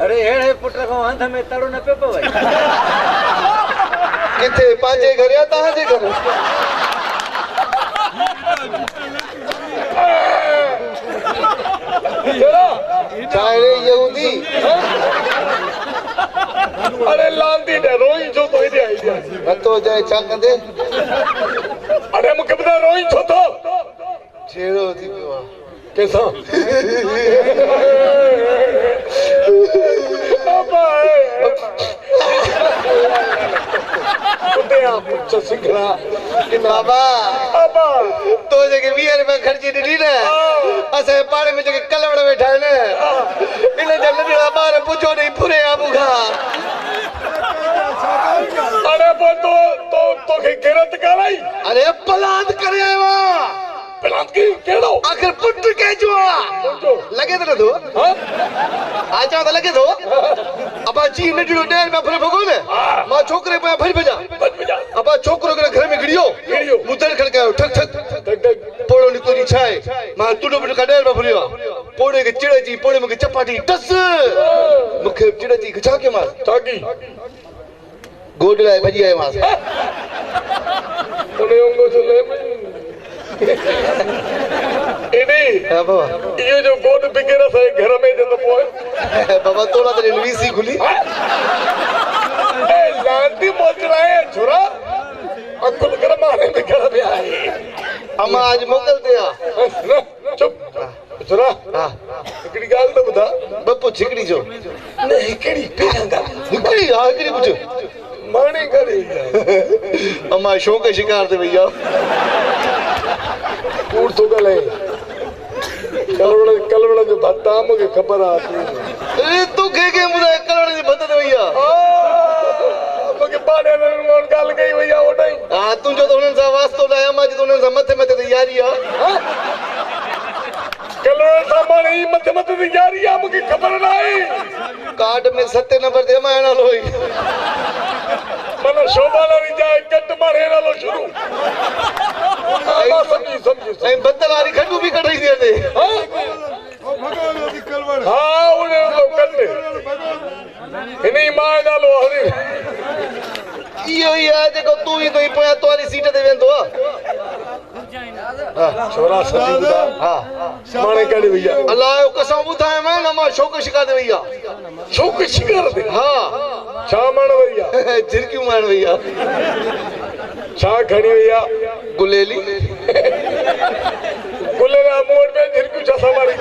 अरे हेड़े पुट को हंध में तड़ो न पे पवे किथे पांजे घर या ताजे घर चाहे यहूदी अरे लांदी ने रोई जो तो इधर आई न तो जाए छा कंदे अरे मुके बता रोई छो तो छेड़ो थी पियो कैसा अबा कुते आप कुछ सिखला कि बाबा अबा तो जके 20 रुपए खर्ची दी ने असे पाड़े में जके कलवड़ बैठा है ने इने जल्दी दिला बाहर पूछो नहीं पूरे आबू खा अरे वो तो के गिरत कराई अरे पलाद करे वा पलाद की केड़ो आखिर पुट के जो लगे तो दो हां आजा तो लगे दो अब जी ने जो डेर में फरे भगो ने मां छोकरे पे भर बजा अब छोकरो के घर में गिड़ियो मुदर खड़कायो ठक ठक पोड़ो नि तोरी छाए मां तुडो बट कडेर में भरियो पोड़े के चिड़े जी पोड़े में के चपाटी टस मुखे चिड़े जी खचा के मार ताकी गोडला भजी आए मां से तने उंगो चले इनी हां बाबा ये जो गोद बिगेरा से घर में जब पोए बाबा तोला तो वीसी खुली ए लांती मोच रहा है छोरा अकुल कर मारे में घर में आए अम्मा आज मोकल दिया चुप छोरा हां हिकड़ी गाल तो बता बप्पू छिकड़ी जो नहीं हिकड़ी पेगा हिकड़ी हां हिकड़ी पूछो माने करे अम्मा शौक के शिकार थे भैया कूड़ तो गले कलवड़ जो भत्ता मुझे खबर आती ए तू के मुझे कलवड़ जो भत्ता दे भैया मुझे पाने में गाल गई भैया वो नहीं हां तू जो तो उनन सा वास्तो लाया मां जो उनन सा मथे तैयारी आ कलवड़ सामान ही मथे तैयारी आ मुझे खबर नहीं कार्ड में 7 नंबर दे मां ना लोई मना शोभा नहीं जाए कट मारे ना लो शुरू समझी ए बदलारी खड्डू भी कढई दे दे भगवान दी कलवड़ हां उन्हें लोग कटे इन्हीं मां डालो हरी इयो यार देखो तू ही तो ही पोया तोरी सीट दे वेंदो हां छोरा सजी बुदा हां माने कड़ी भैया अल्लाह कसम बुधाए मैं ना मां शौक शिकार दे भैया शौक शिकार दे हां छा मान भैया झिरकी मान भैया छा खड़ी भैया गुलेली गुलेला मोड़ में झिरकी छा मारी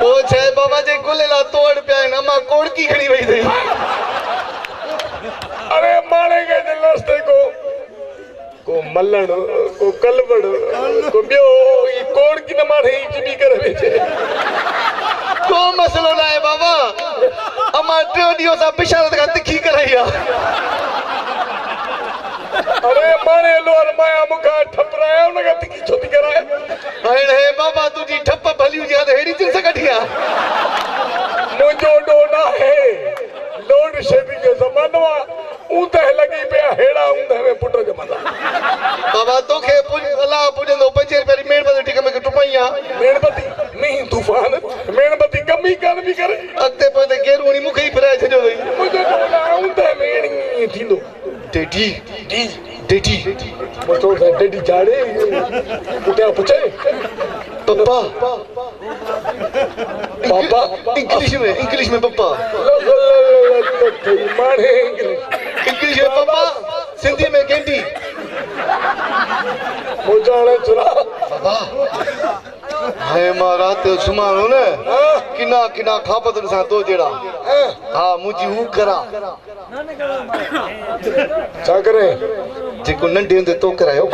ओ छे बाबा जे गुलेला तोड़ पे ना मां कोड़ की खड़ी भई थी अरे मारेंगे दिल रास्ते को मल्लण को कलवड़ को बियो ई कोड़ की न मारे ई भी करे बेचे को मसलो ना है बाबा अमा ट्रेडियो सा बिशारत का तिखी करैया अरे मारे लोर माया मुखा ठपराया उनका तिखी छोटी कराए अरे बाबा तुझी ठप भली जी हेड़ी चिन से कठिया मुझो डोना है लोड शेडी के जमानवा ऊंधे लगी पे हेड़ा ऊंधे में पुट जमाना बाबा तो के अल्लाह पूजन दो 5 रुपए मेणबती टिक में टुपाइया मेणबती नहीं तूफान मेणबती कमी कर भी करे अगते पे गेरुणी मुखे ही फिराए छजो वई मुझो डोना ऊंधे में थींदो डेडी डेडी मुझो डेडी जाड़े कुटे पुछे पप्पा पापा इंग्लिश में पप्पा माने इंग्लिश में पप्पा सिंधी में कैंडी मुझाने चुरा बाबा हाय मारा ते सुमानो ने किना किना खापत सा तो जेड़ा हां मुजी हु करा छा करे जेको नंढे हूंदे तो करायो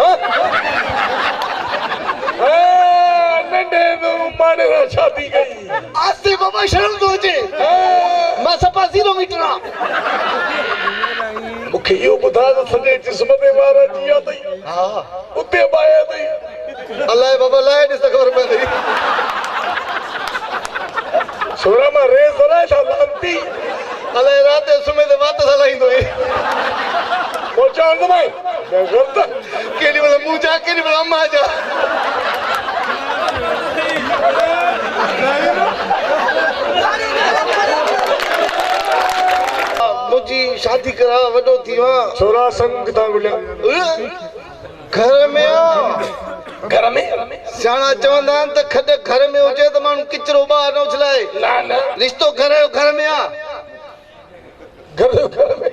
नंढे तो माने रा शादी गई आस्ते बाबा शर्म तो अचे मां सपा 0 मीटर मुखे यो बुधा तो सजे जिस्म दे वारा जिया तई हां उते बाया तई अल्लाह बाबा लाए दिस खबर पे नहीं छोरा मा रे जरा शांति अल्लाह रात सुमे दे बात सलाई दोई पहुंचा दे भाई मैं करता केली वाला मुंह जा केली वाला अम्मा जा शादी करा वडो थीवा छोरा संग था गुलिया घर में आ घर में सियाणा चवंदा आहिनि त खॾ घर में हुजे त माण्हू किचिरो ॿाहिरि न उछलाए ना ना रिश्तो घर में आ घर में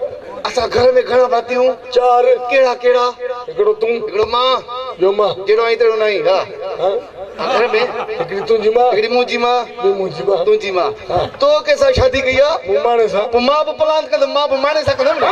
असां घर में घणा भाती हूं चार कहिड़ा कहिड़ा हिकिड़ो तूं हिकिड़ो मां ॿियो मां जहिड़ो आई तहिड़ो न आई हा हाँ घर में हिकिड़ी तुंहिंजी मां हिकिड़ी मुंहिंजी मां ॿी मुंहिंजी मां तुंहिंजी मां हाँ। तो कंहिंसां शादी कई आहे मूं माणे सां पोइ मां बि प्लान कंदमि मां बि माणे सां कंदमि न